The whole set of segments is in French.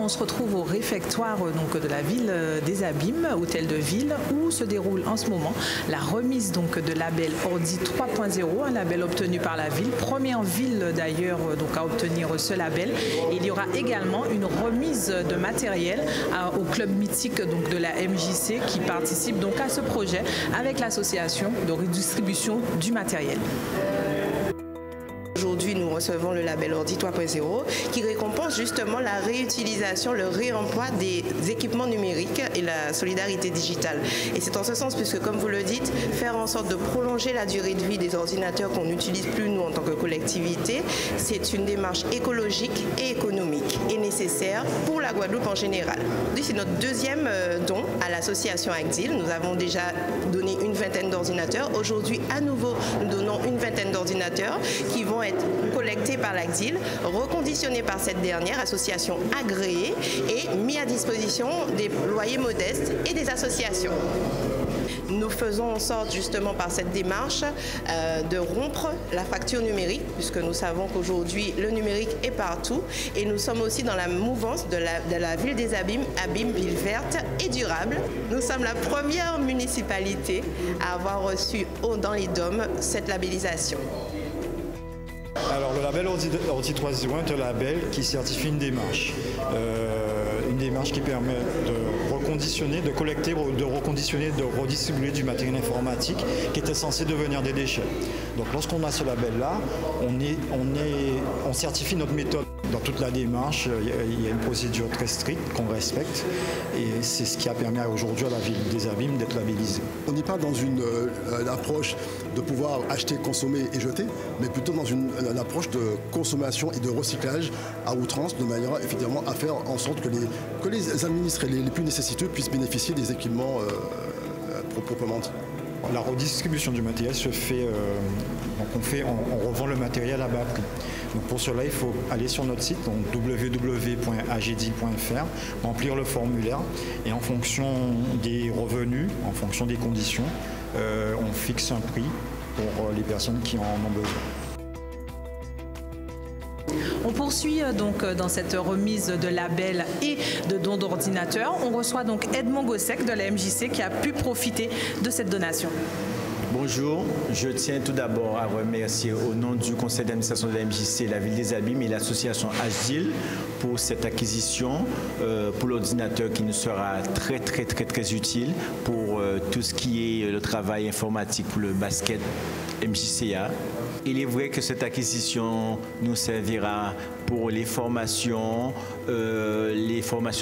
on se retrouve au réfectoire donc, de la ville des Abîmes, hôtel de ville, où se déroule en ce moment la remise donc, de label Ordi 3.0, un label obtenu par la ville, première ville d'ailleurs donc, à obtenir ce label. Et il y aura également une remise de matériel au club mythique donc, de la MJC qui participe donc, à ce projet avec l'association de redistribution du matériel. Aujourd'hui, nous recevons le label Ordi 3.0 qui récompense justement la réutilisation, le réemploi des équipements numériques et la solidarité digitale. Et c'est en ce sens, puisque comme vous le dites, faire en sorte de prolonger la durée de vie des ordinateurs qu'on n'utilise plus nous en tant que collectivité, c'est une démarche écologique et économique et nécessaire pour la Guadeloupe en général. C'est notre deuxième don à l'association ACDIL. Nous avons déjà donné une vingtaine d'ordinateurs. Aujourd'hui, à nouveau, nous donnons une vingtaine d'ordinateurs qui vont être collectés par l'ACDIL, reconditionnés par cette dernière association agréée et mis à disposition des loyers modestes et des associations. Nous faisons en sorte justement par cette démarche de rompre la fracture numérique, puisque nous savons qu'aujourd'hui le numérique est partout et nous sommes aussi dans la mouvance de la ville des Abîmes, ville verte et durable. Nous sommes la première municipalité à avoir reçu dans les DOM cette labellisation. Alors le label Ordi 3.0 est un label qui certifie une démarche qui permet de reconditionner, de collecter, de reconditionner, de redistribuer du matériel informatique qui était censé devenir des déchets. Donc lorsqu'on a ce label-là, on certifie notre méthode. Dans toute la démarche, il y a une procédure très stricte qu'on respecte et c'est ce qui a permis aujourd'hui à la ville des Abîmes d'être labellisée. On n'est pas dans une approche de pouvoir acheter, consommer et jeter, mais plutôt dans une approche de consommation et de recyclage à outrance, de manière effectivement à faire en sorte que les administrés les plus nécessiteux puissent bénéficier des équipements proprement dit. La redistribution du matériel se fait, on revend le matériel à bas prix. Donc pour cela, il faut aller sur notre site, www.agdil.fr, remplir le formulaire et en fonction des revenus, en fonction des conditions, on fixe un prix pour les personnes qui en ont besoin. On poursuit donc dans cette remise de labels et de dons d'ordinateurs. On reçoit donc Edmond Gossec de la MJC qui a pu profiter de cette donation. Bonjour, je tiens tout d'abord à remercier au nom du conseil d'administration de la MJC, la ville des Abîmes et l'association ACDIL pour cette acquisition, pour l'ordinateur qui nous sera très utile pour tout ce qui est le travail informatique pour le basket MJCA. Il est vrai que cette acquisition nous servira pour les formations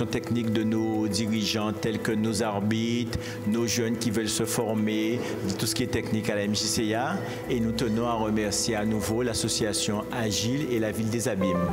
techniques de nos dirigeants tels que nos arbitres, nos jeunes qui veulent se former, tout ce qui est technique à la MJCA. Et nous tenons à remercier à nouveau l'association AGIL et la ville des Abîmes.